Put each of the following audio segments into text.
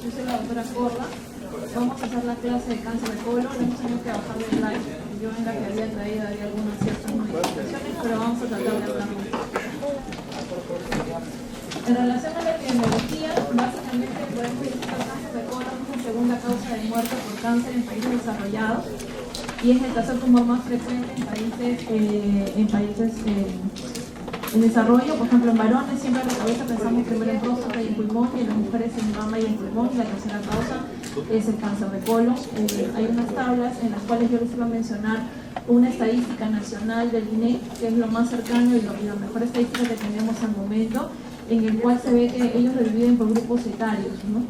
Yo soy la doctora Corda. Vamos a hacer la clase de cáncer de colon. Hemos tenido que bajar de slide. Yo en la que había traído había algunas ciertas modificaciones, pero vamos a tratar de hablar mucho. En relación a la epidemiología, básicamente podemos decir que el cáncer de colon es la segunda causa de muerte por cáncer en países desarrollados y es el tercer tumor más frecuente en países en desarrollo. Por ejemplo, en varones siempre en la cabeza pensamos primero en próstata y en pulmón, y en las mujeres en mama y en pulmón, y la tercera causa es el cáncer de colon. Hay unas tablas en las cuales yo les iba a mencionar una estadística nacional del INEC, que es lo más cercano y la mejor estadística que tenemos al momento, en el cual se ve que ellos lo dividen por grupos etarios, ¿no?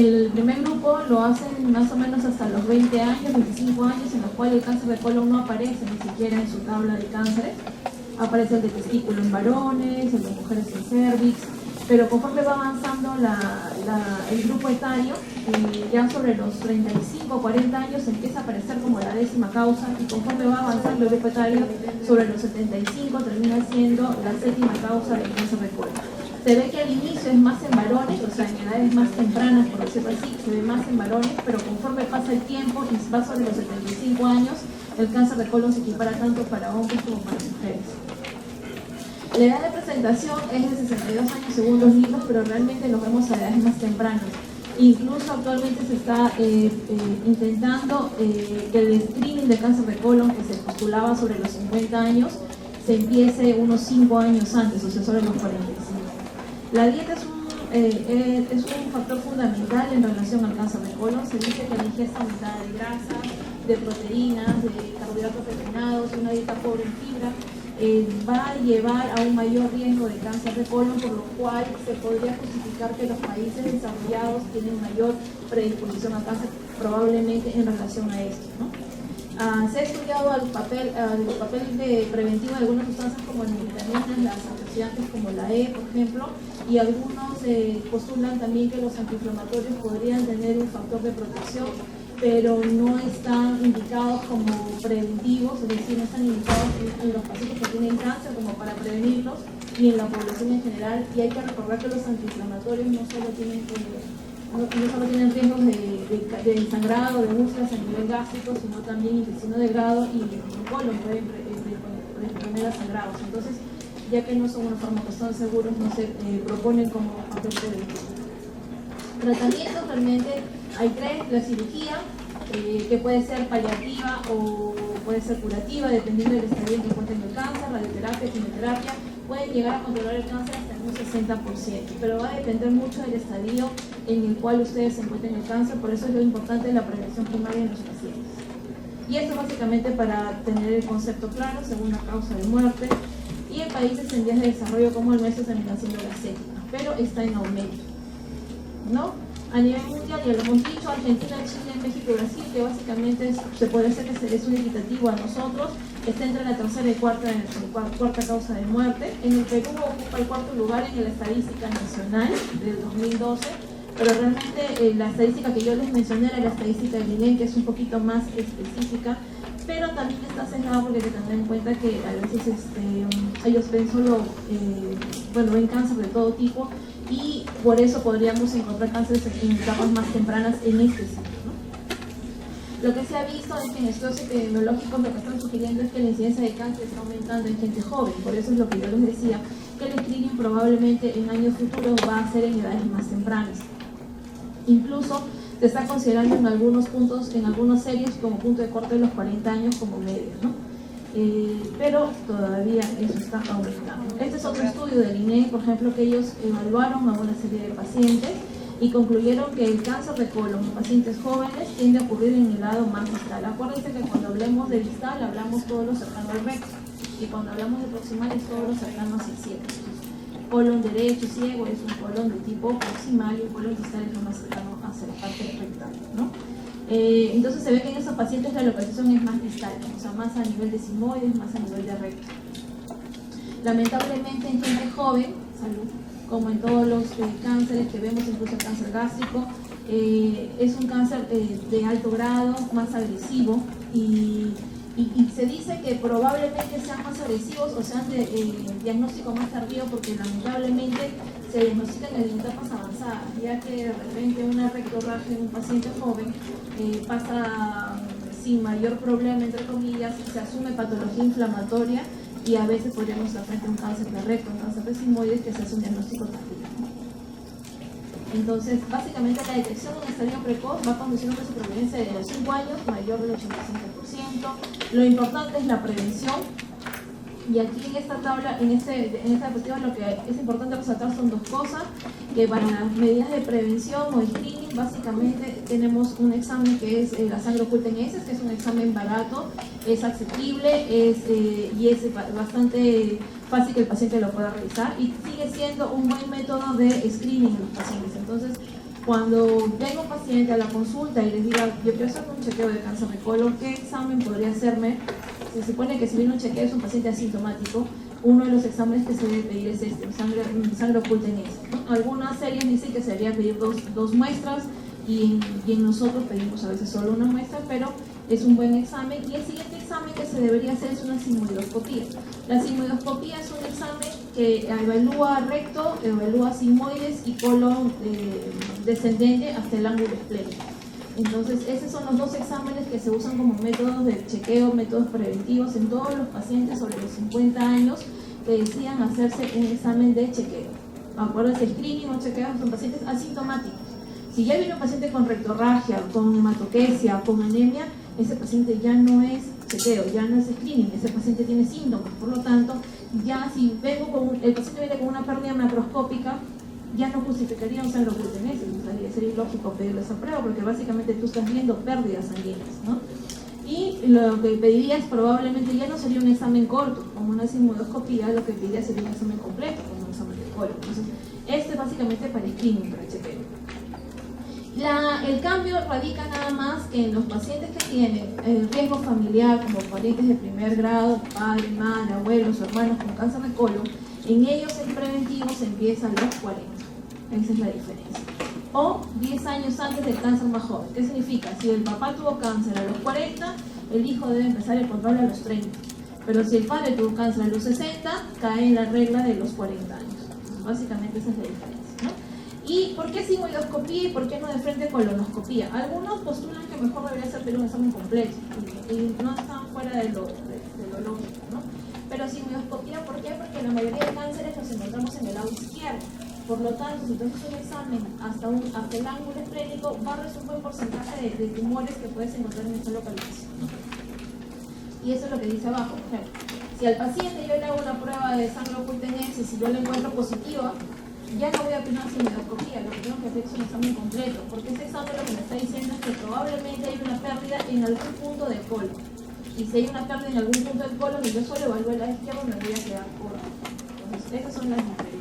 El primer grupo lo hacen más o menos hasta los 20 años, 25 años, en los cuales el cáncer de colon no aparece ni siquiera en su tabla de cánceres. Aparece el de testículo en varones, el de mujeres en cervix, pero conforme va avanzando el grupo etario, ya sobre los 35 o 40 años empieza a aparecer como la décima causa, y conforme va avanzando el grupo etario, sobre los 75 termina siendo la séptima causa del cáncer de colon. Se ve que al inicio es más en varones, o sea, en edades más tempranas, por decirlo así, se ve más en varones, pero conforme pasa el tiempo y va sobre los 75 años, el cáncer de colon se equipara tanto para hombres como para mujeres. La edad de presentación es de 62 años según los libros, pero realmente lo vemos a edades más tempranas. Incluso actualmente se está intentando que el screening de cáncer de colon, que se postulaba sobre los 50 años, se empiece unos 5 años antes, o sea, sobre los 45. La dieta es un factor fundamental en relación al cáncer de colon. Se dice que la ingesta aumentada de grasa, de proteínas, de carbohidratos refinados, una dieta pobre en fibra, va a llevar a un mayor riesgo de cáncer de colon, por lo cual se podría justificar que los países desarrollados tienen mayor predisposición a cáncer, probablemente en relación a esto, ¿no? Se ha estudiado el papel preventivo de algunas sustancias como las vitaminas, las antioxidantes como la E, por ejemplo, y algunos postulan también que los antiinflamatorios podrían tener un factor de protección, pero no están indicados como preventivos, es decir, no están indicados en los pacientes que tienen cáncer como para prevenirlos, y en la población en general. Y hay que recordar que los antiinflamatorios no solo tienen riesgos de sangrado, de úlceras a nivel gástrico, sino también intestino delgado y colon pueden predisponer a sangrados. Entonces, ya que no son unos fármacos tan seguros, no se proponen como factor preventivo. Tratamientos realmente hay tres: la cirugía, que puede ser paliativa o puede ser curativa, dependiendo del estadio en que encuentren el cáncer. Radioterapia, quimioterapia, pueden llegar a controlar el cáncer hasta en un 60%, pero va a depender mucho del estadio en el cual ustedes se encuentren el cáncer. Por eso es lo importante de la prevención primaria en los pacientes. Y esto básicamente para tener el concepto claro según la causa de muerte. Y en países en vías de desarrollo como el nuestro termina siendo la séptima, pero está en aumento, ¿no? A nivel mundial, ya lo hemos dicho, Argentina, Chile, México y Brasil, que básicamente se puede hacer que es un equitativo a nosotros, está entre la tercera y cuarta causa de muerte. En el Perú ocupa el cuarto lugar en la estadística nacional del 2012, pero realmente la estadística que yo les mencioné era la estadística del INEC, que es un poquito más específica, pero también está sesgada porque hay que tener en cuenta que a veces ellos ven solo, ven cáncer de todo tipo, y por eso podríamos encontrar cánceres en etapas más tempranas en este sitio, ¿no? Lo que se ha visto es que en estudios epidemiológicos lo que están sugiriendo es que la incidencia de cáncer está aumentando en gente joven. Por eso es lo que yo les decía, que el screening probablemente en años futuros va a ser en edades más tempranas. Incluso se está considerando en algunos puntos, en algunas series, como punto de corte de los 40 años como medio, ¿no? Pero todavía eso está aumentando. Este es otro estudio del INEC, por ejemplo, que ellos evaluaron a una serie de pacientes y concluyeron que el cáncer de colon en pacientes jóvenes tiende a ocurrir en el lado más distal. Acuérdense que cuando hablemos de distal hablamos todo lo cercano al recto, y cuando hablamos de proximal es todo lo cercano hacia el ciego. Colon derecho ciego es un colon de tipo proximal, y el colon distal es lo más cercano hacia la parte rectal, ¿no? Entonces se ve que en esos pacientes la localización es más distal, o sea, más a nivel de sigmoides, más a nivel de recto. Lamentablemente en gente joven, salud, como en todos los cánceres que vemos, incluso el cáncer gástrico, es un cáncer de alto grado, más agresivo, y se dice que probablemente sean más agresivos o sean de diagnóstico más tardío, porque lamentablemente se diagnostican en etapas avanzadas, ya que de repente una rectorragia en un paciente joven pasa sin mayor problema, entre comillas, se asume patología inflamatoria y a veces podríamos estar frente a un cáncer de recto, un cáncer de sigmoides, que se hace un diagnóstico tardío. Entonces, básicamente la detección de un estadio precoz va a conducir a una supervivencia de los 5 años mayor del 85%. Lo importante es la prevención. Y aquí en esta tabla, en esta diapositiva, lo que es importante resaltar son dos cosas, que para las medidas de prevención o screening, básicamente tenemos un examen que es la sangre oculta en heces, que es un examen barato, es accesible y es bastante fácil que el paciente lo pueda realizar y sigue siendo un buen método de screening en los pacientes. Entonces, cuando venga un paciente a la consulta y les diga, yo quiero hacerme un chequeo de cáncer de colon, ¿qué examen podría hacerme? Se supone que si viene un chequeo es un paciente asintomático, uno de los exámenes que se debe pedir es este, sangre oculta en heces, ¿no? Algunas series dicen que se debería pedir dos muestras y en nosotros pedimos a veces solo una muestra, pero es un buen examen. Y el siguiente examen que se debería hacer es una sigmoidoscopía. La sigmoidoscopía es un examen que evalúa recto, evalúa sigmoides y colon descendente hasta el ángulo esplénico. Entonces, esos son los dos exámenes que se usan como métodos de chequeo, métodos preventivos en todos los pacientes sobre los 50 años que decidan hacerse un examen de chequeo. Acuérdense, screening o chequeo son pacientes asintomáticos. Si ya viene un paciente con rectorragia, con hematoquesia, con anemia, ese paciente ya no es chequeo, ya no es screening, ese paciente tiene síntomas. Por lo tanto, ya si el paciente viene con una pérdida macroscópica, ya no justificaría un sangre oculta en heces, sería ilógico pedirle esa prueba porque básicamente tú estás viendo pérdidas sanguíneas, ¿no? Y lo que pedirías probablemente ya no sería un examen corto, como una sigmoidoscopía, lo que pedirías sería un examen completo, como un examen de colon. Entonces, este es básicamente para screening, para chequeo. El cambio radica nada más que en los pacientes que tienen riesgo familiar, como parientes de primer grado, padre, madre, abuelos, hermanos con cáncer de colon, en ellos el preventivo se empieza a los 40. Esa es la diferencia. O 10 años antes del cáncer más joven. ¿Qué significa? Si el papá tuvo cáncer a los 40, el hijo debe empezar el control a los 30. Pero si el padre tuvo cáncer a los 60, cae en la regla de los 40 años. Básicamente esa es la diferencia, ¿no? ¿Y por qué sigmoidoscopía y por qué no de frente colonoscopía? Algunos postulan que mejor debería ser un examen completo y no están fuera de lo lógico, ¿no? Pero sigmoidoscopía, ¿por qué? Porque la mayoría de cánceres los encontramos en el lado izquierdo. Por lo tanto, si tú haces un examen hasta el ángulo esplénico, barres un buen porcentaje de tumores que puedes encontrar en esta localización, ¿no? Y eso es lo que dice abajo. Por ejemplo, si al paciente yo le hago una prueba de sangre oculta en heces y yo la encuentro positiva, ya no voy a pedir una sigmoidoscopía, lo que tengo que hacer es un examen completo, porque ese examen lo que me está diciendo es que probablemente hay una pérdida en algún punto del colon. Y si hay una pérdida en algún punto del colon y yo solo evalúo el lado izquierdo, me voy a quedar corto. Entonces, esas son las diferencias.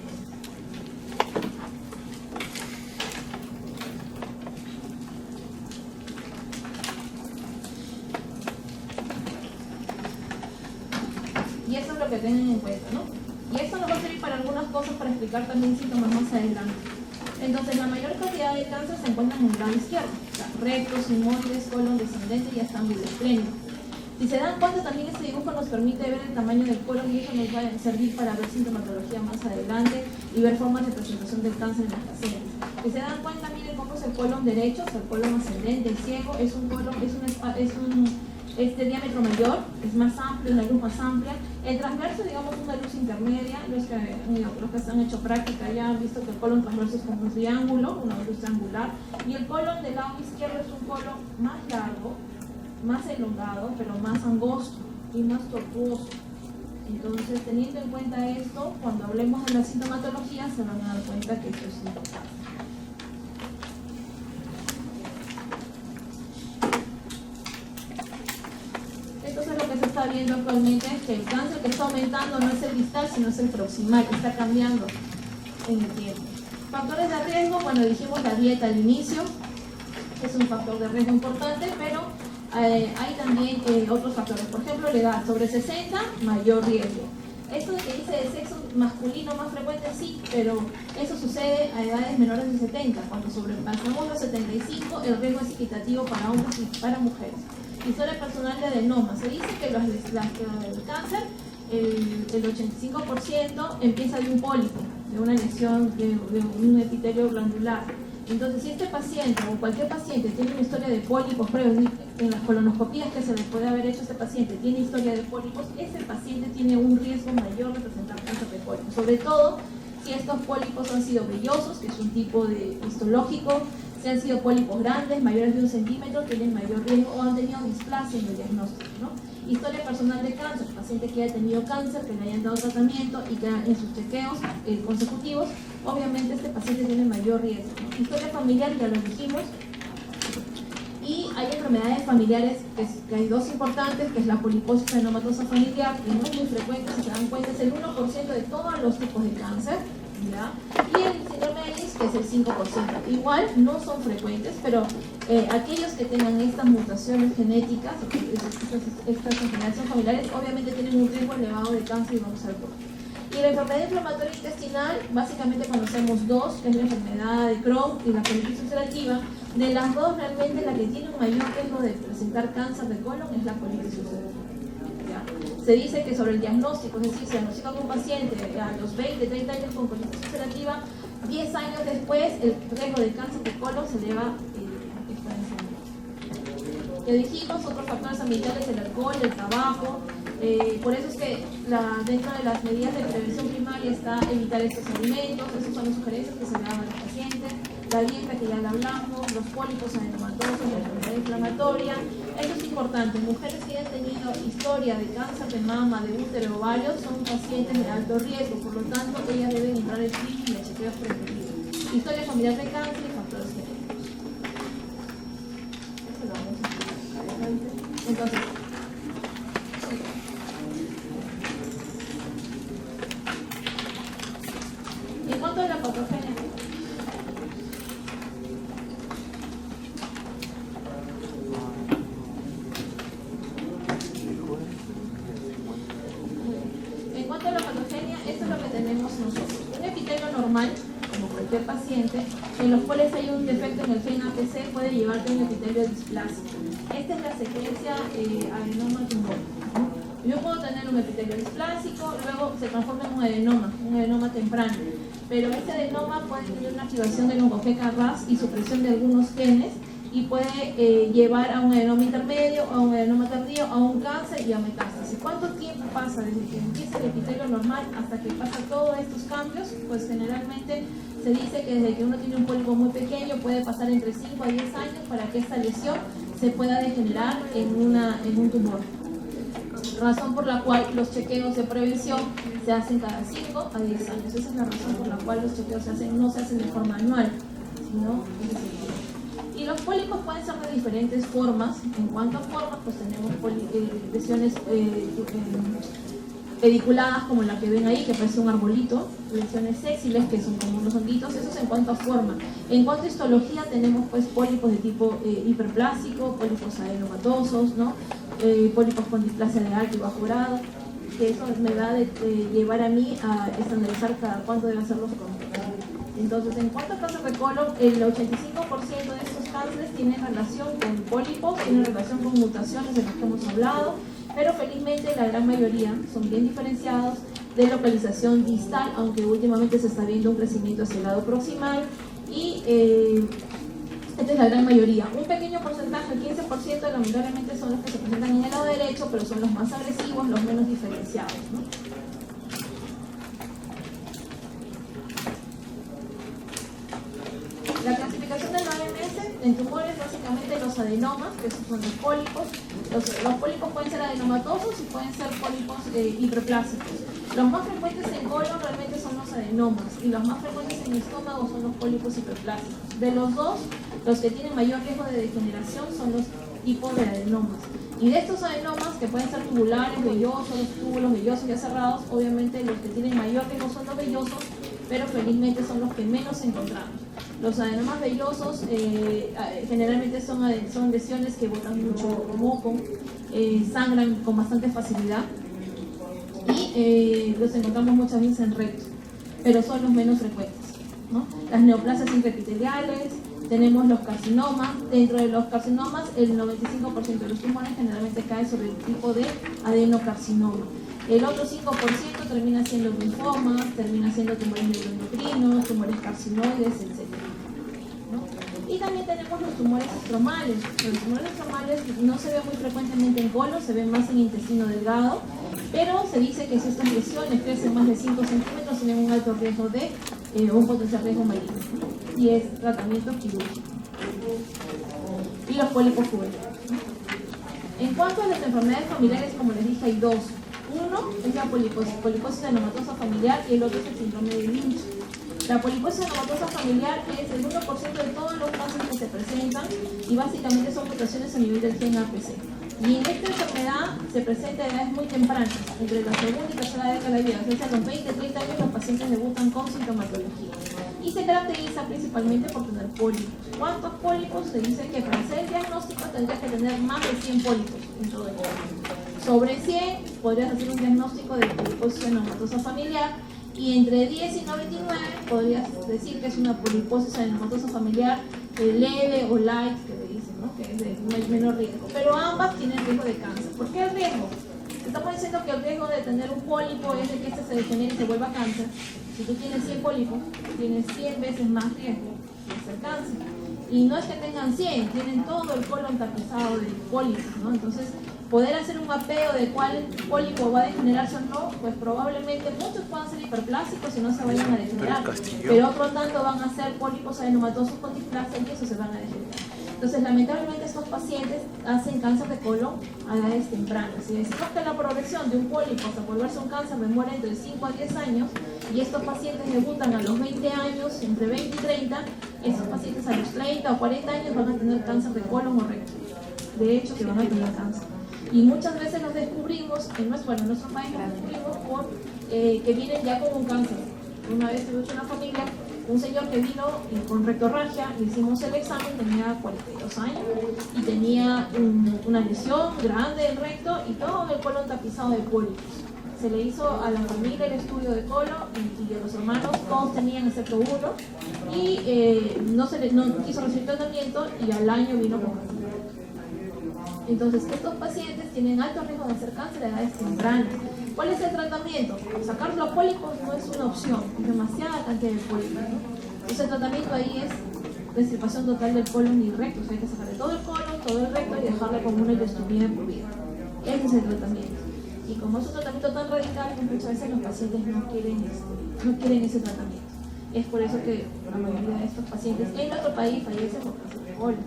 Y eso es lo que tengan en cuenta, ¿no? Y esto nos va a servir para algunas cosas, para explicar también síntomas más adelante. Entonces, la mayor cantidad de cáncer se encuentran en el lado izquierdo, o sea, recto, sigmoides, colon descendente y hasta ángulo esplénico. Si se dan cuenta, también este dibujo nos permite ver el tamaño del colon y eso nos va a servir para ver sintomatología más adelante y ver formas de presentación del cáncer en los pacientes. Si se dan cuenta, miren cómo es el colon derecho, o sea, el colon ascendente, el ciego, es un colon, este diámetro mayor, es más amplio, una luz más amplia. El transverso, digamos, una luz intermedia. Los que han hecho práctica ya han visto que el colon transverso es como un triángulo, una luz triangular. Y el colon del lado izquierdo es un colon más largo, más elongado, pero más angosto y más tortuoso. Entonces, teniendo en cuenta esto, cuando hablemos de la sintomatología, se van a dar cuenta que esto es importante. Entonces, lo que se está viendo actualmente es que el cáncer que está aumentando no es el distal, sino es el proximal, que está cambiando en el tiempo. Factores de riesgo, bueno, dijimos la dieta al inicio, es un factor de riesgo importante, pero hay también otros factores. Por ejemplo, la edad, sobre 60, mayor riesgo. Esto de que dice de sexo masculino más frecuente, sí, pero eso sucede a edades menores de 70. Cuando sobrepasamos los 75, el riesgo es equitativo para hombres y para mujeres. Historia personal de adenoma. Se dice que el cáncer, el 85% empieza de un pólipo. de una lesión de un epitelio glandular. Entonces, si este paciente o cualquier paciente tiene una historia de pólipos previos, en las colonoscopías que se le puede haber hecho a este paciente tiene historia de pólipos, ese paciente tiene un riesgo mayor de presentar cáncer de pólipos. Sobre todo si estos pólipos han sido vellosos, que es un tipo de histológico, si han sido pólipos grandes, mayores de 1 centímetro, tienen mayor riesgo o han tenido displasia en el diagnóstico, ¿no? Historia personal de cáncer, paciente que haya tenido cáncer, que le hayan dado tratamiento y que en sus chequeos consecutivos, obviamente este paciente tiene mayor riesgo, ¿no? Historia familiar, ya lo dijimos. Y hay enfermedades familiares, que hay dos importantes, que es la poliposis adenomatosa familiar, que no es muy frecuente, si se dan cuenta, es el 1% de todos los tipos de cáncer, ¿ya? Y el síndrome de Lynch, que es el 5%. Igual no son frecuentes, pero aquellos que tengan estas mutaciones genéticas, estas enfermedades familiares, obviamente tienen un riesgo elevado de cáncer y vamos a ver por qué. Y la enfermedad inflamatoria intestinal, básicamente conocemos dos, que es la enfermedad de Crohn y la colitis ulcerativa. De las dos, realmente la que tiene un mayor riesgo de presentar cáncer de colon es la colitis ulcerativa. ¿Ya? Se dice que sobre el diagnóstico, es decir, se diagnostica con un paciente a los 20, 30 años con colitis ulcerativa, 10 años después el riesgo de cáncer de colon se eleva exponencialmente. Ya dijimos, otros factores ambientales, el alcohol, el tabaco. Por eso es que dentro de las medidas de prevención primaria está evitar estos alimentos, esas son las sugerencias que se le dan a los pacientes, la dieta que ya le hablamos, los pólipos adenomatosos, la enfermedad inflamatoria. Esto es importante, mujeres que hayan tenido historia de cáncer de mama, de útero, ovario, son pacientes de alto riesgo, por lo tanto ellas deben entrar al screening y a chequeos preventivos. Historia familiar de cáncer y factores genéticos. Eso lo vamos a explicar. Entonces, en cuanto a la patogenia, esto es lo que tenemos nosotros. Un epitelio normal, como cualquier paciente, en los cuales hay un defecto en el gen APC, puede llevarte a un epitelio displásico. Esta es la secuencia adenoma tumor, ¿no? Yo puedo tener un epitelio displásico, luego se transforma en un adenoma temprano. Pero este adenoma puede tener una activación del oncogeca RAS y supresión de algunos genes y puede llevar a un adenoma intermedio, a un adenoma tardío, a un cáncer y a metástasis. ¿Cuánto tiempo pasa desde que empieza el epitelio normal hasta que pasa todos estos cambios? Pues generalmente se dice que desde que uno tiene un pólipo muy pequeño puede pasar entre 5 a 10 años para que esta lesión se pueda degenerar en un tumor. Razón por la cual los chequeos de prevención se hacen cada 5 a 10 años. Esa es la razón por la cual los chequeos no se hacen de forma anual, sino y los pólipos pueden ser de diferentes formas. En cuanto a formas, pues tenemos lesiones pediculadas como la que ven ahí, que parece un arbolito, lesiones séxiles, que son como unos honguitos. Eso es en cuanto a forma. En cuanto a histología, tenemos pues pólipos de tipo hiperplásico, pólipos adenomatosos, ¿no? Pólipos con displasia de alto y bajo grado, que eso me va a llevar a mí a estandarizar cada cuánto deben ser los controles. Entonces, en cuanto a cáncer de colon, el 85% de estos cánceres tienen relación con pólipos, tienen relación con mutaciones de las que hemos hablado, pero felizmente la gran mayoría son bien diferenciados de localización distal, aunque últimamente se está viendo un crecimiento hacia el lado proximal y esta es la gran mayoría. Un pequeño porcentaje, el 15%, lamentablemente son los que se presentan en el lado derecho, pero son los más agresivos, los menos diferenciados, ¿no? La clasificación del OMS en tumores, básicamente los adenomas, que son los pólipos. Los pólipos pueden ser adenomatosos y pueden ser pólipos hiperplásicos. Los más frecuentes en colon realmente son los adenomas y los más frecuentes en estómago son los pólipos hiperplásicos. De los dos, los que tienen mayor riesgo de degeneración son los tipos de adenomas. Y de estos adenomas, que pueden ser tubulares, vellosos, los túbulos vellosos ya cerrados, obviamente los que tienen mayor riesgo son los vellosos, pero felizmente son los que menos encontramos. Los adenomas vellosos generalmente son lesiones que botan mucho moco, sangran con bastante facilidad y los encontramos muchas veces en recto, pero son los menos frecuentes, ¿no? Las neoplasias intraepiteliales, Tenemos los carcinomas. Dentro de los carcinomas, el 95% de los tumores generalmente cae sobre el tipo de adenocarcinoma. El otro 5% termina siendo linfomas, termina siendo tumores neuroendocrinos, tumores carcinoides, etc. ¿no? Y también tenemos los tumores estromales. Los tumores estromales no se ven muy frecuentemente en colon, se ven más en intestino delgado, pero se dice que si estas lesiones crecen más de 5 centímetros tienen un alto riesgo de un potencial riesgo maligno, ¿no? Y es tratamiento quirúrgico. Y los pólipos juveniles. En cuanto a las enfermedades familiares, como les dije, hay dos. Uno es la poliposis adenomatosa familiar y el otro es el síndrome de Lynch. La poliposis adenomatosa familiar es el 1% de todos los casos que se presentan y básicamente son mutaciones a nivel del gen APC. Y en esta enfermedad se presenta a edades muy tempranas, entre la segunda y tercera década de vida. O sea, a los 20, 30 años los pacientes debutan con sintomatología. Y se caracteriza principalmente por tener pólipos. ¿Cuántos pólipos? Se dice que para hacer el diagnóstico tendrías que tener más de 100 pólipos en todo el cuerpo. Sobre 100 podrías hacer un diagnóstico de poliposis adenomatosa familiar y entre 10 y 99 podrías decir que es una poliposis adenomatosa familiar leve o light, que le dicen, ¿no? Que es de menor riesgo. Pero ambas tienen riesgo de cáncer. ¿Por qué el riesgo? Estamos diciendo que el riesgo de tener un pólipo es de que este se degenere y se vuelva cáncer. Si tú tienes 100 pólipos, tienes 100 veces más riesgo de hacer cáncer. Y no es que tengan 100, tienen todo el colon tapizado de pólipos, ¿no? Entonces, poder hacer un mapeo de cuál pólipo va a degenerarse o no, pues probablemente muchos puedan ser hiperplásicos y no se vayan a degenerar, pero otros tanto van a ser pólipos adenomatosos con displasia y eso se van a degenerar. Entonces, lamentablemente estos pacientes hacen cáncer de colon a edades tempranas. Si decimos que la progresión de un pólipo hasta volverse un cáncer demora entre 5 a 10 años y estos pacientes debutan a los 20 años, entre 20 y 30, esos pacientes a los 30 o 40 años van a tener cáncer de colon o recto. De hecho, que van a tener cáncer. Y muchas veces los descubrimos, en nuestro país los descubrimos por que vienen ya con un cáncer. Una vez tuve una familia, un señor que vino con rectorragia, le hicimos el examen, tenía 42 años y tenía una lesión grande del recto y todo el colon tapizado de pólipos. Se le hizo a la familia el estudio de colon y a los hermanos, todos tenían excepto uno, y no quiso recibir tratamiento y al año vino con cáncer. Entonces, estos pacientes tienen alto riesgo de hacer cáncer a edades tempranas. ¿Cuál es el tratamiento? Sacar los pólipos no es una opción, es demasiada cantidad de pólipos, ¿no? Entonces, el tratamiento ahí es extirpación total del colon y recto. O sea, hay que sacarle todo el colon, todo el recto y dejarle con una ileostomía por vida. Ese es el tratamiento. Y como es un tratamiento tan radical, muchas veces los pacientes no quieren ese tratamiento. Es por eso que la mayoría de estos pacientes en nuestro país fallecen por cáncer de colon,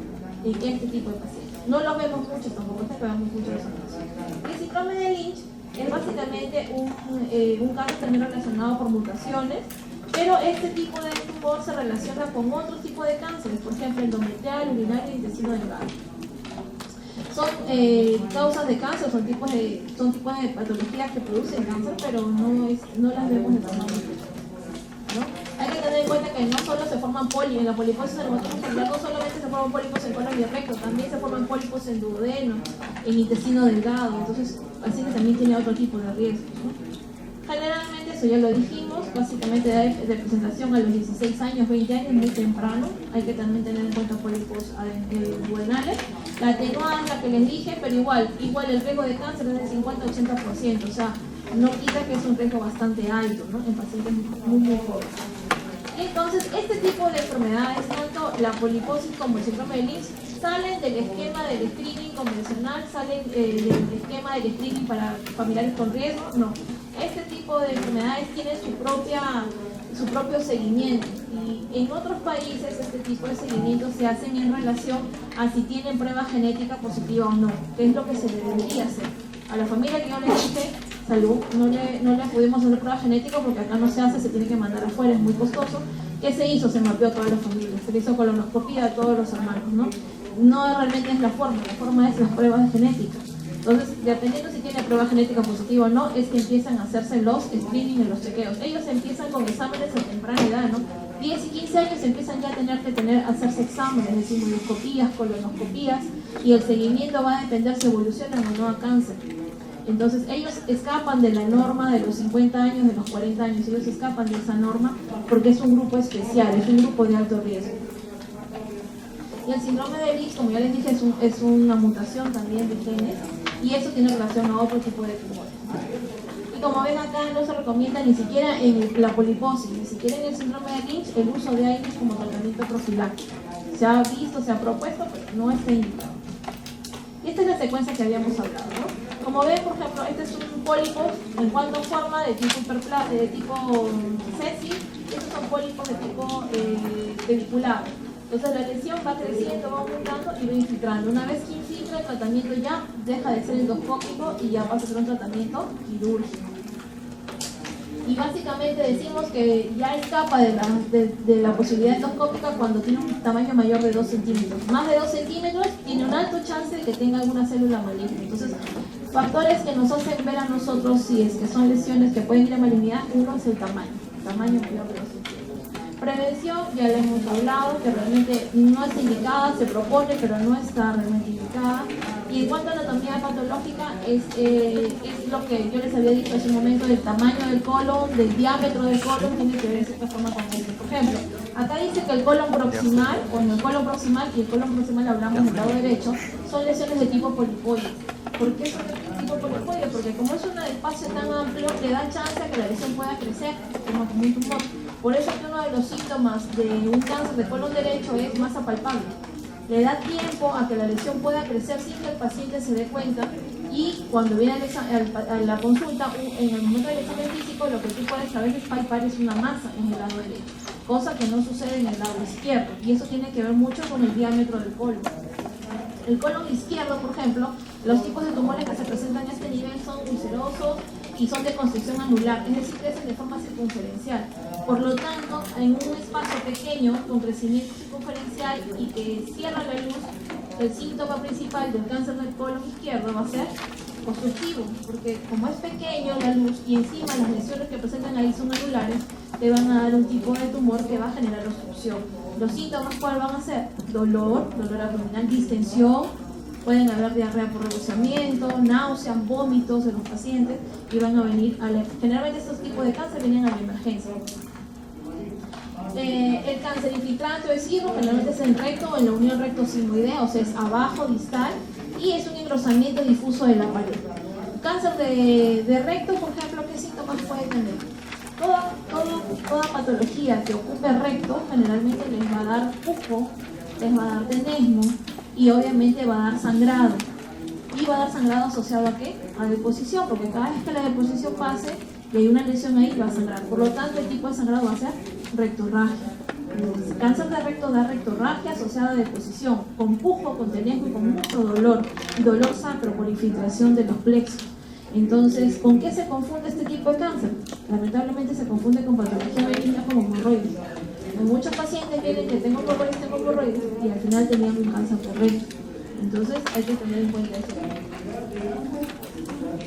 en este tipo de pacientes. No los vemos mucho, tampoco es que veamos mucho de esos casos. El síndrome de Lynch es básicamente un cáncer también relacionado por mutaciones, pero este tipo de tumor se relaciona con otro tipo de cánceres, por ejemplo, endometrial, urinario y intestino delgado. Son causas de cáncer, son tipos de patologías que producen cáncer, pero no las vemos de forma muy frecuente, ¿no? Hay que tener en cuenta que no solo se forman pólipos, en la poliposis adenomatosa familiar no solamente se forman pólipos en colon y recto, también se forman pólipos en duodeno, en intestino delgado, entonces así que también tiene otro tipo de riesgos, ¿no? Generalmente, eso ya lo dijimos, básicamente de presentación a los 16 años, 20 años, muy temprano. Hay que también tener en cuenta pólipos duodenales. La atenuada es la que les dije, pero igual el riesgo de cáncer es del 50-80%, o sea, no quita que es un riesgo bastante alto, ¿no? En pacientes muy jóvenes. Entonces, este tipo de enfermedades, tanto la poliposis como el síndrome de Lynch, salen del esquema del screening convencional, salen del esquema del screening para familiares con riesgo. No, este tipo de enfermedades tienen su propio seguimiento, y en otros países este tipo de seguimiento se hacen en relación a si tienen prueba genética positiva o no, que es lo que se le debería hacer. A la familia que yo le dije, salud, no le pudimos hacer prueba genética porque acá no se hace, se tiene que mandar afuera, es muy costoso. ¿Qué se hizo? Se mapeó a todas las familias, se le hizo colonoscopía a todos los hermanos, ¿no? No realmente es la forma es las pruebas genéticas. Entonces, dependiendo si tiene prueba genética positiva o no, es que empiezan a hacerse los screening y los chequeos. Ellos empiezan con exámenes a temprana edad, ¿no? 10 y 15 años empiezan ya a hacerse exámenes, es decir, endoscopías, colonoscopías, y el seguimiento va a depender si evolucionan o no a cáncer. Entonces ellos escapan de la norma de los 50 años, de los 40 años, ellos escapan de esa norma porque es un grupo especial, es un grupo de alto riesgo. Y el síndrome de Lich, como ya les dije, es una mutación también de genes, y eso tiene relación a otro tipo de tumores. Y como ven acá, no se recomienda ni siquiera en la poliposis, ni siquiera en el síndrome de Lynch, el uso de AINES como tratamiento profiláctico. Se ha visto, se ha propuesto, pero no está indicado. Y esta es la secuencia que habíamos hablado, ¿no? Como ven, por ejemplo, este es un pólipo en cuanto a forma de tipo Ceci, estos son pólipos de tipo pediculado. Entonces la lesión va creciendo, va aumentando y va infiltrando. Una vez que infiltra, el tratamiento ya deja de ser endoscópico y ya pasa a ser un tratamiento quirúrgico. Y básicamente decimos que ya escapa de la posibilidad endoscópica cuando tiene un tamaño mayor de 2 centímetros. Más de 2 centímetros tiene un alto chance de que tenga alguna célula maligna. Entonces, factores que nos hacen ver a nosotros si es que son lesiones que pueden ir a malignidad, uno es el tamaño mayor de 2 centímetros. Prevención, ya le hemos hablado, que realmente no está indicada, se propone, pero no está realmente indicada. Y en cuanto a anatomía patológica, es lo que yo les había dicho hace un momento, del tamaño del colon, del diámetro del colon, tiene que ver de cierta forma con esto. Por ejemplo, acá dice que el colon proximal, o en el colon proximal, y el colon proximal hablamos del lado derecho, son lesiones de tipo polipoide. ¿Por qué son de tipo polipoide? Porque como es un espacio tan amplio, le da chance a que la lesión pueda crecer como un tumor. Por eso que uno de los síntomas de un cáncer de colon derecho es masa palpable. Le da tiempo a que la lesión pueda crecer sin que el paciente se dé cuenta, y cuando viene a la consulta, en el momento del examen físico, lo que tú puedes a veces palpar es una masa en el lado derecho, cosa que no sucede en el lado izquierdo, y eso tiene que ver mucho con el diámetro del colon. El colon izquierdo, por ejemplo, los tipos de tumores que se presentan a este nivel son ulcerosos y son de constricción anular, es decir, crecen de forma circunferencial. Por lo tanto, en un espacio pequeño con crecimiento circunferencial y que cierra la luz, el síntoma principal del cáncer del colon izquierdo va a ser obstructivo, porque como es pequeño la luz y encima las lesiones que presentan ahí son anulares, te van a dar un tipo de tumor que va a generar obstrucción. Los síntomas, ¿cuáles van a ser? Dolor abdominal, distensión, pueden haber diarrea por rebosamiento, náuseas, vómitos de los pacientes, y van a venir generalmente estos tipos de cáncer vienen a la emergencia. El cáncer infiltrante o esquirro generalmente es en recto o en la unión recto-sigmoidea, o sea, es abajo, distal, y es un engrosamiento difuso de la pared. Cáncer de recto, por ejemplo, ¿qué síntomas puede tener? Toda patología que ocupe recto generalmente les va a dar pujo, les va a dar tenesmo y obviamente va a dar sangrado. Y va a dar sangrado asociado ¿a qué? A deposición, porque cada vez que la deposición pase y hay una lesión ahí, va a sangrar. Por lo tanto, el tipo de sangrado va a ser rectorragia. El cáncer de recto da rectorragia asociada a deposición, con pujo, con tenesmo y con mucho dolor sacro por infiltración de los plexos. Entonces, ¿con qué se confunde este tipo de cáncer? Lamentablemente se confunde con patología benigna como hemorroides. Hay muchos pacientes vienen que tengo hemorroides y al final tenían un cáncer por recto. Entonces hay que tener en cuenta eso.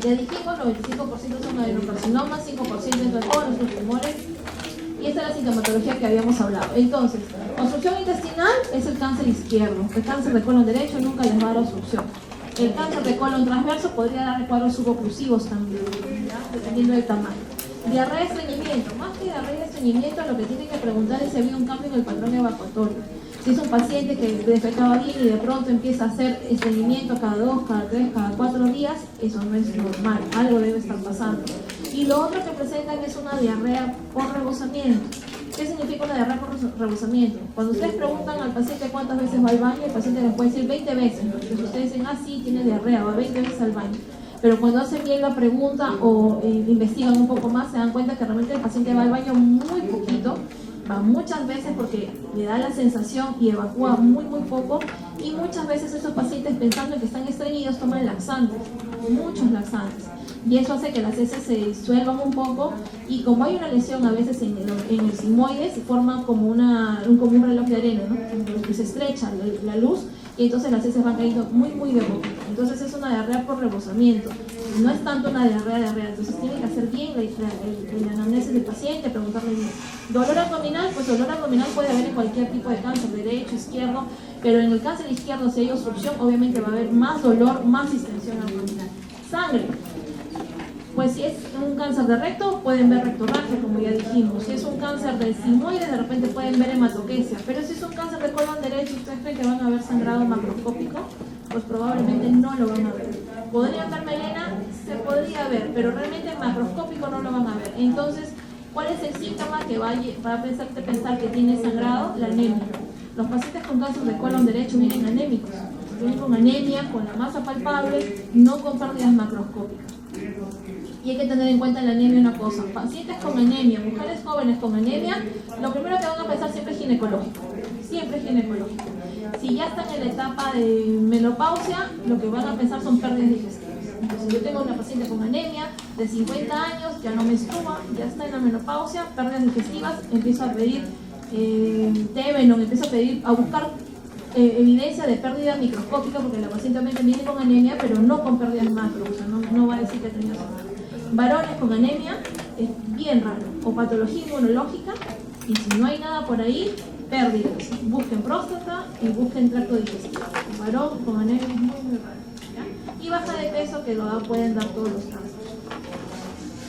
Ya dijimos, 95% son adenocarcinomas, 5% entre todos los tumores. Y esta es la sintomatología que habíamos hablado. Entonces, obstrucción intestinal es el cáncer izquierdo. El cáncer de colon derecho nunca les va a dar obstrucción. El cáncer de colon transverso podría dar cuadros suboclusivos también, ¿ya? Dependiendo del tamaño. Diarrea y estreñimiento. Más que diarrea y estreñimiento, lo que tienen que preguntar es si había un cambio en el patrón evacuatorio. Si es un paciente que defecaba bien y de pronto empieza a hacer estreñimiento cada 2, cada 3, cada 4 días, eso no es normal, algo debe estar pasando. Y lo otro que presentan es una diarrea por rebosamiento. ¿Qué significa una diarrea por rebosamiento? Cuando ustedes preguntan al paciente cuántas veces va al baño, el paciente les puede decir 20 veces. Entonces ustedes dicen, sí, tiene diarrea, va 20 veces al baño. Pero cuando hacen bien la pregunta o investigan un poco más, se dan cuenta que realmente el paciente va al baño muy poquito, va muchas veces porque le da la sensación y evacúa muy poco, y muchas veces esos pacientes, pensando en que están estreñidos, toman laxantes, muchos laxantes, y eso hace que las heces se disuelvan un poco, y como hay una lesión a veces en el sigmoide, se forma como un reloj de arena, ¿no? Que se estrecha la luz, y entonces las heces van cayendo muy de poco. Entonces es una diarrea por rebosamiento, no es tanto una diarrea, entonces tiene que hacer bien la anamnesis del paciente, preguntarle bien. Dolor abdominal, pues dolor abdominal puede haber en cualquier tipo de cáncer, derecho, izquierdo, pero en el cáncer izquierdo, si hay obstrucción, obviamente va a haber más dolor, más distensión abdominal. Sangre. Pues si es un cáncer de recto, pueden ver rectorragia, como ya dijimos. Si es un cáncer de sigmoides, de repente pueden ver hematoquesia. Pero si es un cáncer de colon derecho, ¿ustedes creen que van a ver sangrado macroscópico? Pues probablemente no lo van a ver. ¿Podrían ver melena? Se podría ver, pero realmente macroscópico no lo van a ver. Entonces, ¿cuál es el síntoma que va a hacerte pensar que tiene sangrado? La anemia. Los pacientes con cáncer de colon derecho vienen anémicos. Vienen con anemia, con la masa palpable, no con pérdidas macroscópicas. Y hay que tener en cuenta en la anemia una cosa: pacientes con anemia, mujeres jóvenes con anemia, lo primero que van a pensar siempre es ginecológico. Siempre es ginecológico. Si ya están en la etapa de menopausia, lo que van a pensar son pérdidas digestivas. Entonces, yo tengo una paciente con anemia de 50 años, ya no menstrua, ya está en la menopausia, pérdidas digestivas, empiezo a pedir Tevenon, empiezo a buscar evidencia de pérdida microscópica, porque la paciente obviamente viene con anemia, pero no con pérdidas macro, o sea, no va a decir que ha tenido sangrado. Varones con anemia es bien raro, o patología inmunológica, y si no hay nada por ahí, pérdidas. Busquen próstata y busquen tracto digestivo. Un varón con anemia es muy raro, ¿ya? Y baja de peso, que lo pueden dar todos los cánceres.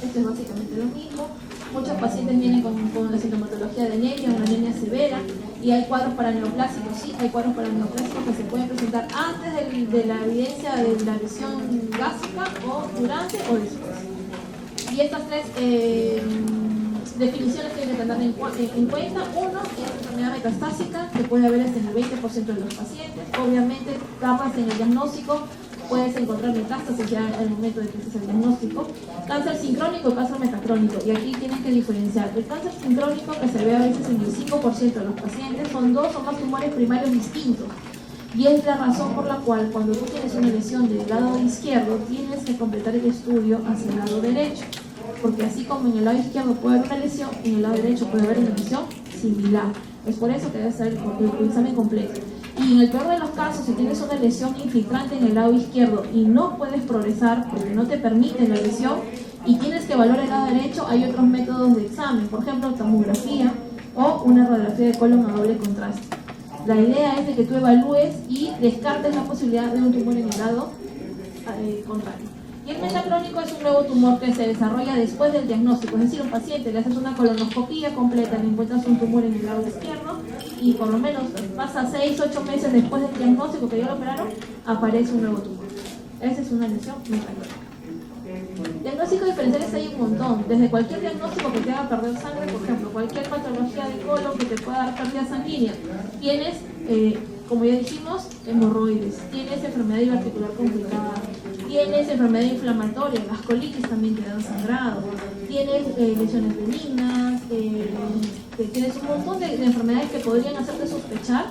Esto es básicamente lo mismo. Muchos pacientes vienen con la sintomatología de anemia, una anemia severa, y hay cuadros paraneoplásicos. Sí, hay cuadros paraneoplásicos que se pueden presentar antes de la evidencia de la lesión gástrica, o durante o después. Y estas tres definiciones tienen que tener en cuenta. Uno es enfermedad metastásica, que puede haber hasta en el 20% de los pacientes. Obviamente, tardas en el diagnóstico, puedes encontrar metástasis ya al momento de que haces el diagnóstico. Cáncer sincrónico y cáncer metacrónico. Y aquí tienes que diferenciar. El cáncer sincrónico, que se ve a veces en el 5% de los pacientes, son 2 o más tumores primarios distintos. Y es la razón por la cual, cuando tú tienes una lesión del lado izquierdo, tienes que completar el estudio hacia el lado derecho. Porque así como en el lado izquierdo puede haber una lesión, en el lado derecho puede haber una lesión similar. Es por eso que debe ser el examen completo. Y en el peor de los casos, si tienes una lesión infiltrante en el lado izquierdo y no puedes progresar porque no te permite la lesión y tienes que evaluar el lado derecho, hay otros métodos de examen, por ejemplo, tomografía o una radiografía de colon a doble contraste. La idea es de que tú evalúes y descartes la posibilidad de un tumor en el lado contrario. Y el metacrónico es un nuevo tumor que se desarrolla después del diagnóstico, es decir, un paciente le haces una colonoscopía completa, le encuentras un tumor en el lado izquierdo y por lo menos pasa 6-8 meses después del diagnóstico que ya lo operaron, aparece un nuevo tumor. Esa es una lesión metacrónica. Diagnósticos diferenciales hay un montón, desde cualquier diagnóstico que te haga perder sangre, por ejemplo, cualquier patología de colon que te pueda dar pérdida sanguínea. Tienes, como ya dijimos, hemorroides, tienes enfermedad diverticular complicada, tienes enfermedad inflamatoria, las colitis también te dan sangrado, tienes lesiones benignas, tienes un montón de enfermedades que podrían hacerte sospechar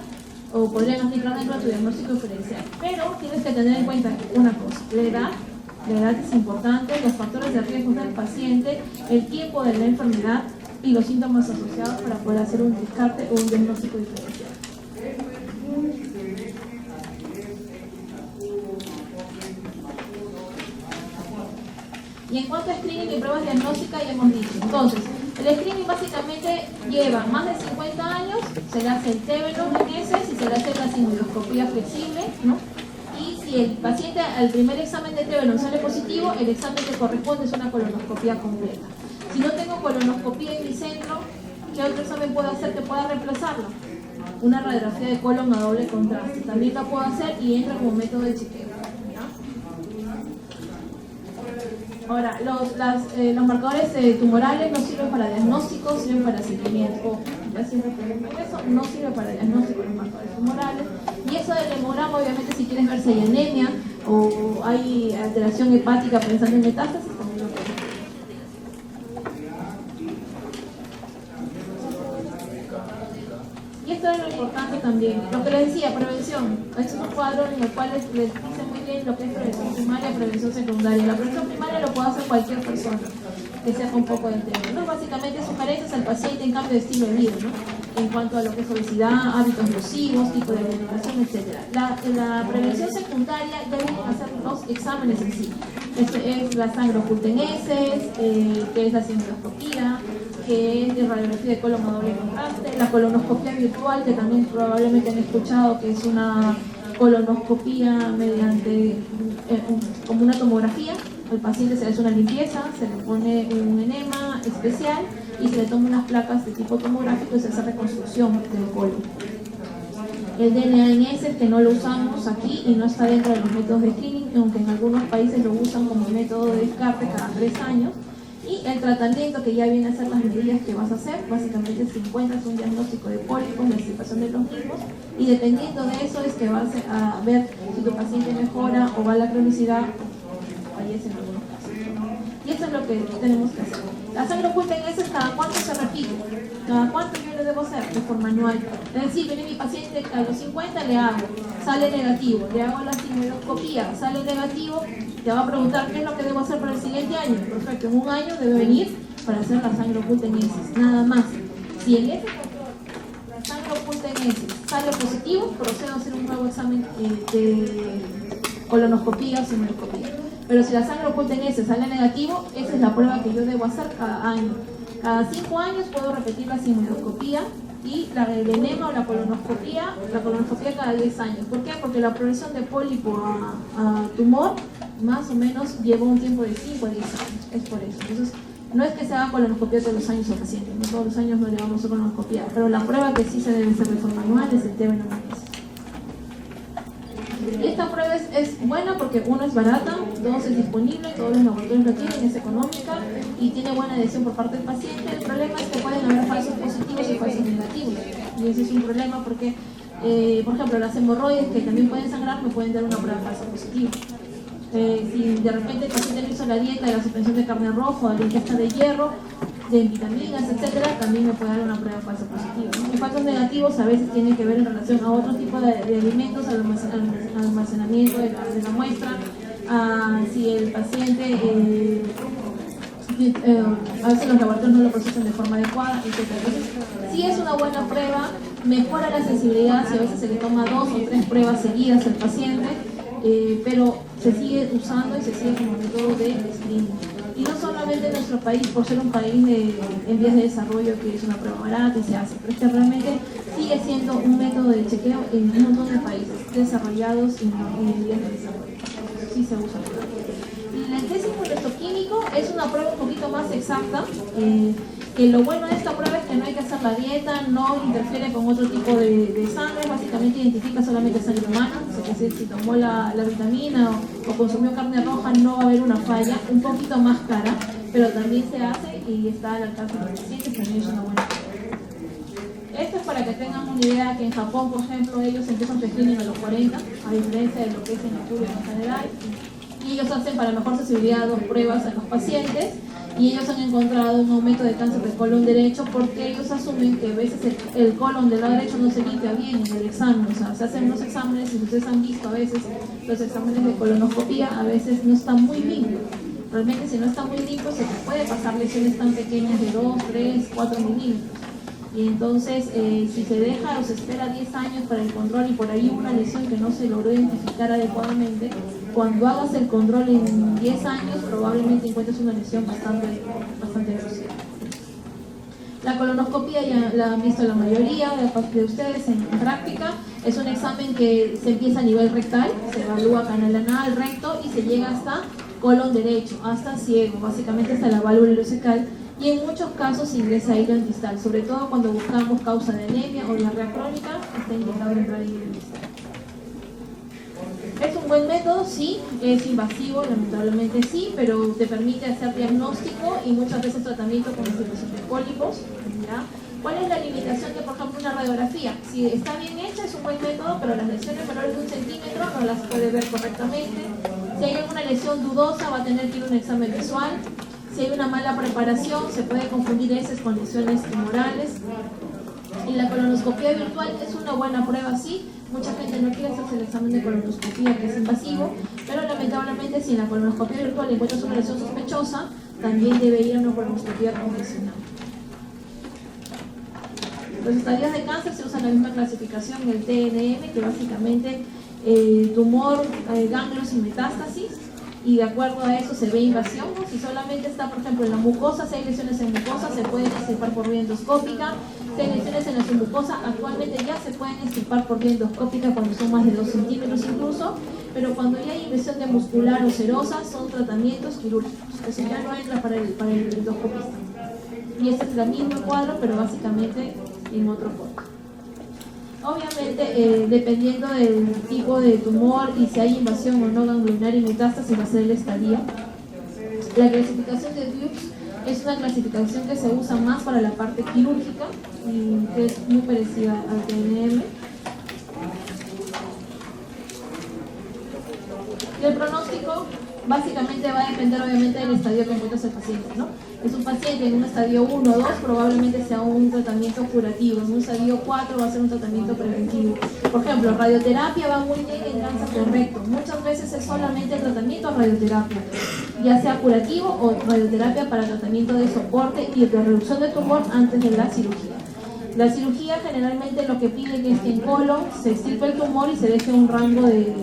o podrían entrar dentro de tu diagnóstico diferencial. Pero tienes que tener en cuenta una cosa: la edad es importante, los factores de riesgo del paciente, el tiempo de la enfermedad y los síntomas asociados para poder hacer un descarte o un diagnóstico diferencial. Y en cuanto a screening y pruebas diagnósticas, ya hemos dicho. Entonces, el screening básicamente lleva más de 50 años, se le hace el Tevenon en ese, si se le hace la sigmoidoscopía flexible, ¿no? Y si el paciente al primer examen de Tevenon sale positivo, el examen que corresponde es una colonoscopía completa. Si no tengo colonoscopía en mi centro, ¿qué otro examen puedo hacer que pueda reemplazarlo? Una radiografía de colon a doble contraste. También la puedo hacer y entra como método de chequeo. Ahora, los marcadores tumorales no sirven para diagnóstico, sirven para seguimiento. Ya siempre preguntan eso, no sirve para diagnóstico los marcadores tumorales. Y eso del hemograma, obviamente, si quieres ver si hay anemia o hay alteración hepática pensando en metástasis, también lo puedes ver. Y esto es lo importante también, lo que les decía, prevención. Este es un cuadro en el cual les dice muy bien lo que es prevención primaria y prevención secundaria. La prevención primaria lo puede hacer cualquier persona que sea con poco de entender, ¿no? Básicamente sugerencias al paciente en cambio de estilo de vida, ¿no? En cuanto a lo que es obesidad, hábitos nocivos, tipo de alimentación, etc. La prevención secundaria ya vienen a hacer los exámenes en sí. Es la sangre oculta en heces, que es la sigmoidoscopía, que es de radiografía de colon a doble contraste, la colonoscopía virtual, que también probablemente han escuchado, que es una colonoscopía mediante como una tomografía, Al paciente se le hace una limpieza, se le pone un enema especial y se le toma unas placas de tipo tomográfico y se hace reconstrucción del colon. El DNA-NS es que no lo usamos aquí y no está dentro de los métodos de screening, aunque en algunos países lo usan como método de descarte cada 3 años. Y el tratamiento, que ya viene a ser las medidas que vas a hacer, básicamente si encuentras un diagnóstico de pólipos, la extirpación de los mismos, y dependiendo de eso es que vas a ver si tu paciente mejora o va a la cronicidad o fallece en algunos casos. Y eso es lo que tenemos que hacer. La sangre oculta en ese, ¿cada cuánto se repite? ¿Cada cuánto yo le debo hacer? De forma anual. Es decir, viene mi paciente a los 50, le hago, sale negativo, le hago la sigmoidoscopía, sale negativo, te va a preguntar qué es lo que debo hacer para el siguiente año. Perfecto, en un año debe venir para hacer la sangre oculta en heces, nada más. Si en ese la sangre oculta en heces sale positivo, procedo a hacer un nuevo examen de colonoscopía o sigmoidoscopía. Pero si la sangre oculta en heces sale negativo, esa es la prueba que yo debo hacer cada año. Cada 5 años puedo repetir la sigmoidoscopía y el enema o la colonoscopía cada 10 años. ¿Por qué? Porque la progresión de pólipo a tumor más o menos lleva un tiempo de 5 a 10 años. Es por eso. Entonces, no es que se haga colonoscopía todos los años al paciente, no todos los años no le vamos a hacer colonoscopía, pero la prueba que sí se debe hacer de forma anual es el TB-NS. Y esta prueba es buena porque uno es barata, dos es disponible, todos los laboratorios lo tienen, es económica y tiene buena adhesión por parte del paciente. El problema es que pueden haber falsos positivos y falsos negativos. Y ese es un problema porque, por ejemplo, las hemorroides que también pueden sangrar me pueden dar una prueba falsa positiva. Si de repente el paciente no hizo la dieta de la suspensión de carne roja, la ingesta de hierro, de vitaminas, etcétera, también me puede dar una prueba falsa positiva, ¿no? Y falsos negativos a veces tienen que ver en relación a otro tipo de alimentos, al almacenamiento de la muestra, si el paciente, a veces los laboratorios no lo procesan de forma adecuada, etcétera. Entonces, sí es una buena prueba, mejora la sensibilidad si a veces se le toma 2 o 3 pruebas seguidas al paciente, pero se sigue usando y se sigue como método de screening. Y no solamente en nuestro país, por ser un país en vías de desarrollo, que es una prueba barata y se hace, pero es que realmente sigue siendo un método de chequeo en un montón de países desarrollados y en vías de desarrollo. Sí se usa. Y el test inmunohistoquímico es una prueba un poquito más exacta. Que lo bueno de esta prueba es que no hay que hacer la dieta, no interfiere con otro tipo de sangre, básicamente identifica solamente sangre humana, o sea que si tomó la vitamina o consumió carne roja no va a haber una falla, un poquito más cara, pero también se hace y está al alcance de los pacientes, también es una buena prueba. Esto es para que tengan una idea que en Japón, por ejemplo, ellos empiezan su screening a los 40, a diferencia de lo que es en el en general, y ellos hacen para mejor sensibilidad 2 pruebas a los pacientes. Y ellos han encontrado un aumento de cáncer de colon derecho porque ellos asumen que a veces el colon del lado derecho no se limpia bien en el examen. O sea, se hacen unos exámenes y ustedes han visto a veces los exámenes de colonoscopía, a veces no están muy limpios. Realmente si no está muy limpio se te puede pasar lesiones tan pequeñas de 2, 3, 4 milímetros. Y entonces si se deja o se espera 10 años para el control y por ahí una lesión que no se logró identificar adecuadamente, cuando hagas el control en 10 años probablemente encuentres una lesión bastante grosera. La colonoscopía ya la han visto la mayoría de ustedes en práctica. Es un examen que se empieza a nivel rectal, se evalúa canal anal, recto y se llega hasta colon derecho, hasta ciego, básicamente hasta la válvula ileocecal. Y en muchos casos se ingresa hilo en distal, sobre todo cuando buscamos causa de anemia o diarrea crónica, está indicado entrar hilo en distal. ¿Es un buen método? Sí. ¿Es invasivo? Lamentablemente sí, pero te permite hacer diagnóstico y muchas veces tratamiento con extirpación de pólipos. ¿Ya? ¿Cuál es la limitación de, por ejemplo, una radiografía? Si está bien hecha es un buen método, pero las lesiones menores de 1 centímetro no las puede ver correctamente. Si hay alguna lesión dudosa va a tener que ir a un examen visual. Si hay una mala preparación se puede confundir heces con lesiones tumorales. Y la colonoscopía virtual es una buena prueba, sí. Mucha gente no quiere hacerse el examen de colonoscopía, que es invasivo, pero lamentablemente si en la colonoscopía virtual encuentras una lesión sospechosa, también debe ir a una colonoscopía convencional. Los estadios de cáncer se usa la misma clasificación, el TNM, que básicamente tumor, ganglios y metástasis, y de acuerdo a eso se ve invasión, ¿no? Si solamente está, por ejemplo, en la mucosa, si hay lesiones en mucosa, se puede extirpar por vía endoscópica. Si hay lesiones en la submucosa, actualmente ya se pueden extirpar por vía endoscópica cuando son más de 2 centímetros incluso, pero cuando ya hay invasión de muscular o serosa son tratamientos quirúrgicos, o sea, ya no entra para el endoscopista. Y este es el mismo cuadro, pero básicamente en otro corte. Obviamente, dependiendo del tipo de tumor y si hay invasión o no ganglionar y metástasis, va a ser el estadio. La clasificación de Dukes es una clasificación que se usa más para la parte quirúrgica y que es muy parecida al TNM. Y el pronóstico básicamente va a depender obviamente del estadio que encuentres el paciente, ¿no? Es un paciente en un estadio 1 o 2, probablemente sea un tratamiento curativo, en un estadio 4 va a ser un tratamiento preventivo. Por ejemplo, radioterapia va muy bien en cáncer de recto, muchas veces es solamente el tratamiento radioterapia, ya sea curativo o radioterapia para tratamiento de soporte y de reducción de tumor antes de la cirugía. La cirugía generalmente lo que pide es que en colon se extirpe el tumor y se deje un rango de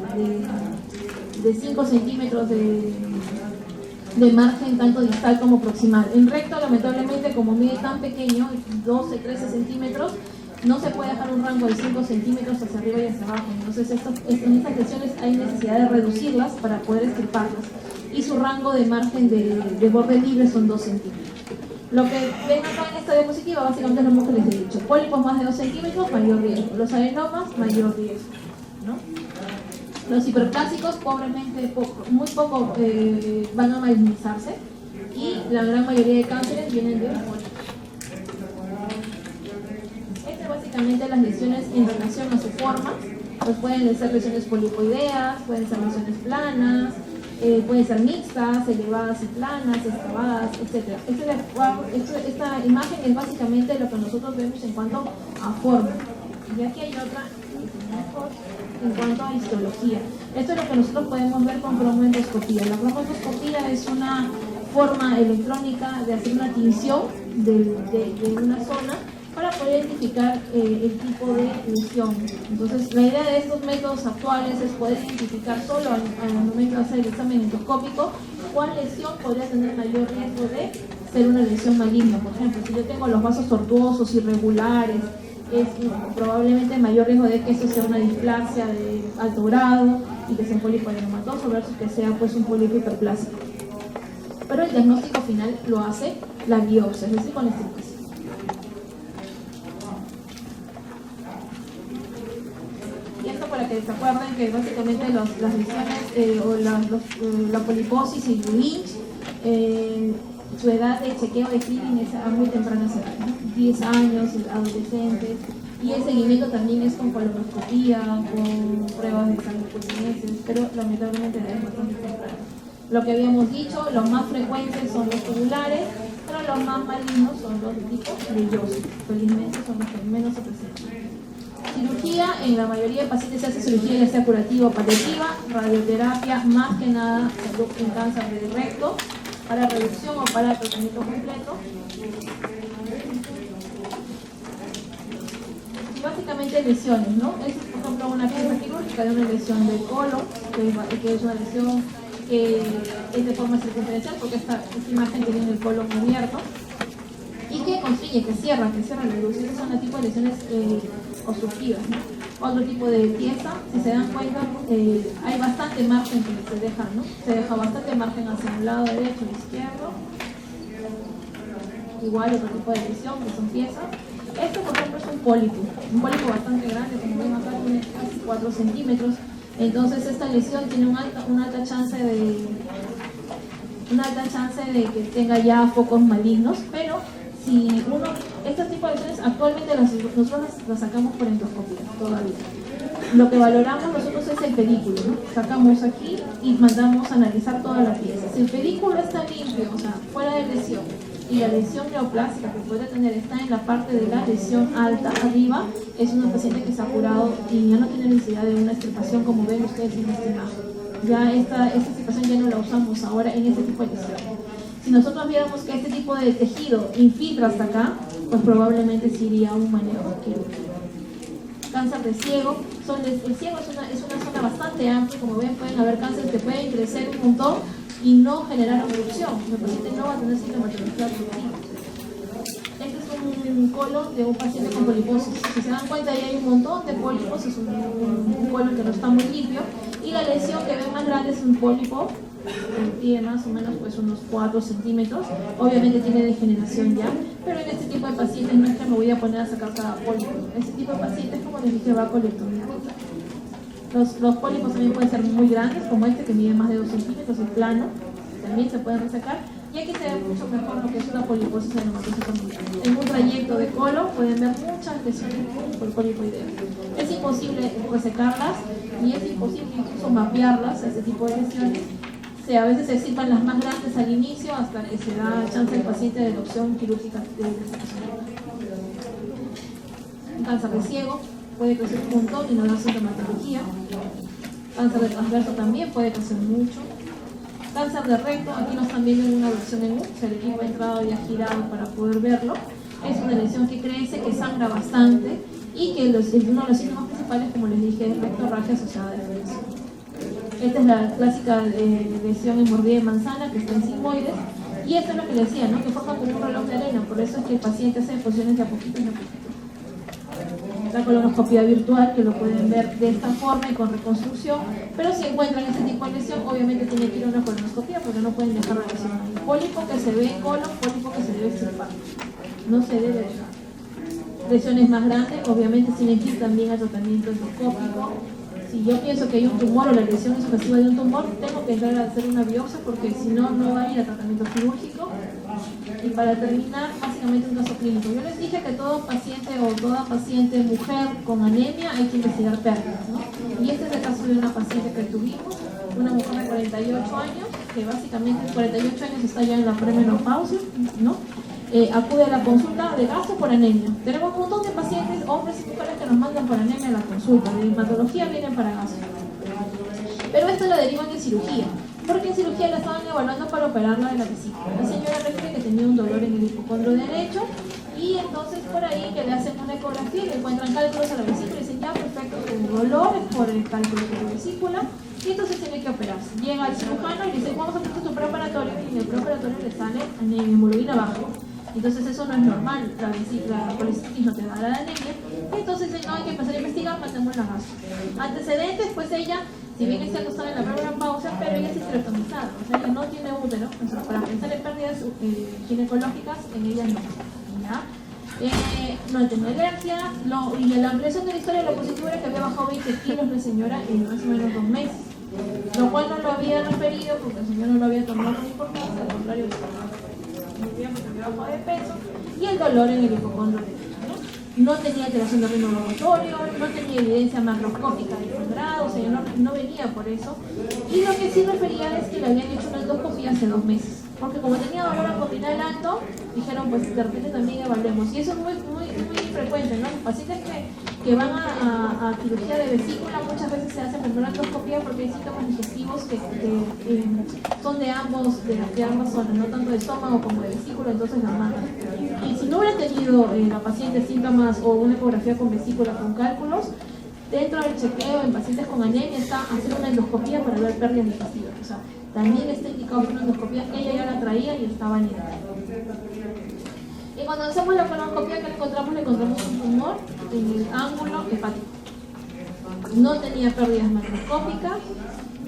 5 centímetros de margen tanto distal como proximal. En recto, lamentablemente, como mide tan pequeño, 12, 13 centímetros, no se puede dejar un rango de 5 centímetros hacia arriba y hacia abajo. Entonces, en estas lesiones hay necesidad de reducirlas para poder extirparlas. Y su rango de margen de borde libre son 2 centímetros. Lo que ven acá en esta diapositiva básicamente es lo que les he dicho. Pólipos más de 2 centímetros, mayor riesgo. Los adenomas, mayor riesgo, ¿no? Los hiperplásicos, pobremente, muy poco van a malignizarse y la gran mayoría de cánceres vienen de un pólipo. Estas básicamente las lesiones en relación a su forma, pues pueden ser lesiones polipoideas, pueden ser lesiones planas, pueden ser mixtas, elevadas y planas, excavadas, etc. Esta imagen es básicamente lo que nosotros vemos en cuanto a forma. Y aquí hay otra en cuanto a histología. Esto es lo que nosotros podemos ver con cromoendoscopía. La cromoendoscopía es una forma electrónica de hacer una tinción de una zona para poder identificar el tipo de lesión. Entonces, la idea de estos métodos actuales es poder identificar solo al momento de hacer el examen endoscópico cuál lesión podría tener mayor riesgo de ser una lesión maligna. Por ejemplo, si yo tengo los vasos tortuosos, irregulares, es probablemente mayor riesgo de que esto sea una displasia de alto grado y que sea un pólipo adenomatoso versus que sea pues un pólipo hiperplásico. Pero el diagnóstico final lo hace la biopsia, es decir, con extirpación. Y esto para que se acuerden que básicamente las lesiones o la poliposis y Lynch, su edad de chequeo de screening es a muy temprana edad, ¿no? 10 años, adolescentes, y el seguimiento también es con colonoscopía, con pruebas de sangre polineses, pero lamentablemente es bastante temprano. Lo que habíamos dicho, los más frecuentes son los tubulares, pero los más malignos son los de tipo velloso, felizmente son los que menos se presentan. Cirugía, en la mayoría de pacientes se hace cirugía ya sea curativa o paliativa, radioterapia, más que nada en cáncer de recto, para reducción o para tratamiento completo. Y básicamente lesiones, ¿no? Es por ejemplo una pieza quirúrgica de una lesión del colon, que es una lesión que es de forma circunferencial, porque esta imagen tiene el colon abierto, y que constriñe, que cierra la luz. Esas son el tipo de lesiones obstructivas, ¿no? Otro tipo de pieza, si se dan cuenta, hay bastante margen que se deja, ¿no? Se deja bastante margen hacia un lado derecho o izquierdo. Igual otro tipo de lesión, que son piezas. Este, por ejemplo, es un pólipo bastante grande, como ven acá, tiene casi 4 centímetros. Entonces esta lesión tiene una alta chance de que tenga ya focos malignos, pero si este tipo de lesiones actualmente nosotros las sacamos por endoscopía todavía. Lo que valoramos nosotros es el pedículo, ¿no? Sacamos aquí y mandamos a analizar toda la pieza. Si el pedículo está limpio, o sea, fuera de lesión, y la lesión neoplástica que puede tener está en la parte de la lesión alta arriba, es una paciente que se ha curado y ya no tiene necesidad de una extirpación como ven ustedes en esta imagen. Ya esta extirpación ya no la usamos ahora en este tipo de lesiones. Si nosotros viéramos que este tipo de tejido infiltra hasta acá, pues probablemente sí iría a un manejo quirúrgico. Cáncer de ciego, el ciego es una zona bastante amplia, como ven pueden haber cánceres que pueden crecer un montón y no generar obstrucción. El paciente no va a tener sintomatología obstructiva. Este es un colon de un paciente con poliposis. Si se dan cuenta, ahí hay un montón de pólipos, es un colon que no está muy limpio, y la lesión que ven más grande es un pólipo que tiene más o menos pues unos 4 centímetros. Obviamente tiene degeneración ya, pero en este tipo de pacientes no es que me voy a poner a sacar cada pólipo. Este tipo de pacientes, como les dije, va a colectomía. Los pólipos también pueden ser muy grandes, como este que mide más de 2 centímetros, es plano, también se pueden resacar. Y aquí se ve mucho mejor lo que es una poliposis adenomatosa familiar. En un trayecto de colon pueden ver muchas lesiones por polipoidea. Es imposible resecarlas y es imposible incluso mapearlas, ese tipo de lesiones. A veces se excitan las más grandes al inicio hasta que se da chance al paciente de opción quirúrgica de resecación. Un cáncer de ciego puede crecer un montón y no dar sintomatología. Cáncer de transverso también puede crecer mucho. Cáncer de recto, aquí nos están viendo en una versión en U, el equipo ha entrado y ha girado para poder verlo. Es una lesión que crece, que sangra bastante y que uno de los síntomas principales, como les dije, es rectorragia asociada a defección. Esta es la clásica lesión hemorroide de manzana que está en sigmoides, y esto es lo que les decía, ¿no? Que forma como un reloj de arena, por eso es que el paciente hace posiciones de a poquito en a poquito. La colonoscopia virtual, que lo pueden ver de esta forma y con reconstrucción, pero si encuentran ese tipo de lesión, obviamente tiene que ir a una colonoscopia porque no pueden dejar la lesión ahí. Pólipo que se ve en colon, pólipo que se debe extirpar. No se debe dejar. Lesiones más grandes, obviamente tienen que ir también a tratamiento endoscópico. Si yo pienso que hay un tumor o la lesión es ofensiva de un tumor, tengo que entrar a hacer una biopsia porque si no, no va a ir a tratamiento quirúrgico. Y para terminar, básicamente un caso clínico. Yo les dije que todo paciente o toda paciente mujer con anemia hay que investigar pérdidas, ¿no? Y este es el caso de una paciente que tuvimos, una mujer de 48 años, que básicamente 48 años está ya en la premenopausia, ¿no? Acude a la consulta de gasto por anemia. Tenemos un montón de pacientes, hombres y mujeres, que nos mandan por anemia a la consulta. De hematología vienen para gasto. Pero esto lo derivan en cirugía, porque en cirugía la estaban evaluando para operarla de la vesícula. La señora refiere que tenía un dolor en el hipocondrio derecho y entonces por ahí que le hacen una ecografía y le encuentran cálculos a la vesícula y dicen, ya perfecto, tu dolor es por el cálculo de la vesícula y entonces tiene que operarse. Llega al cirujano y le dice, vamos a hacer tu preoperatorio, y en el preoperatorio le sale anemia, hemoglobina baja. Entonces eso no es normal, la colicitis no te da la anemia, y entonces no hay que empezar a investigar, mandamos la gasto. Antecedentes, pues ella, si bien está acostada en la premenopausia, pero ella es histerectomizada, o sea, ella no tiene útero, entonces para pensar en pérdidas ginecológicas, en ella no. ¿Ya? No tenía alergia, y la ampliación de la historia de la positivo era que había bajado 20 kilos la señora en más o menos 2 meses, lo cual no lo había referido porque el señor no lo había tomado con importancia, al contrario, había bajado de peso, y el dolor en el hipocondrio derecho. No tenía alteración de ritmo laboratorio, no tenía evidencia macroscópica de sangrado, o sea, no venía por eso. Y lo que sí refería es que le habían hecho una endoscopia hace 2 meses, porque como tenía dolor abdominal alto, dijeron, pues de repente también evaluemos. Y eso es muy frecuente, ¿no? Los pacientes que van a cirugía de vesícula muchas veces se hacen primero endoscopia porque hay síntomas digestivos que son de ambas zonas, no tanto de estómago como de vesícula, entonces la mandan. Y si no hubiera tenido la paciente síntomas o una ecografía con vesícula con cálculos, dentro del chequeo en pacientes con anemia está hacer una endoscopia para ver pérdidas digestivas. O sea, también está indicado una endoscopia, ella ya la traía y estaba en el. Y cuando hacemos la colonoscopia, que le encontramos un tumor en el ángulo hepático. No tenía pérdidas macroscópicas,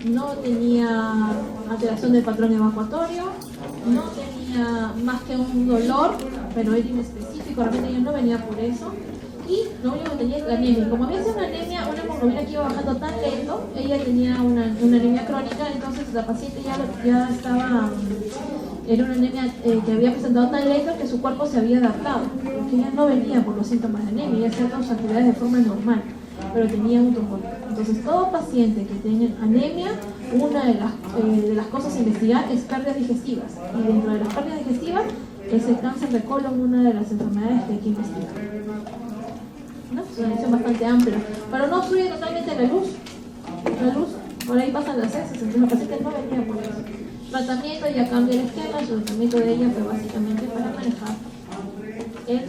no tenía alteración del patrón evacuatorio, no tenía más que un dolor, pero era inespecífico, realmente yo no venía por eso. Y lo único que tenía es la anemia. Como había sido una anemia, una hemoglobina que iba bajando tan lento, ella tenía una anemia crónica, entonces la paciente ya estaba. Era una anemia que había presentado tan lento que su cuerpo se había adaptado, porque ella no venía por los síntomas de anemia, ella hacía todas sus actividades de forma normal, pero tenía un tumor. Entonces, todo paciente que tiene anemia, una de las cosas a investigar es pérdidas digestivas, y dentro de las pérdidas digestivas es el cáncer de colon, una de las enfermedades que hay que investigar. ¿No? Es una lesión bastante amplia, pero no obstruye totalmente la luz, por ahí pasan las heces, entonces la paciente no venía por eso. Tratamiento, ya cambia el esquema, su tratamiento de ella fue básicamente para manejar el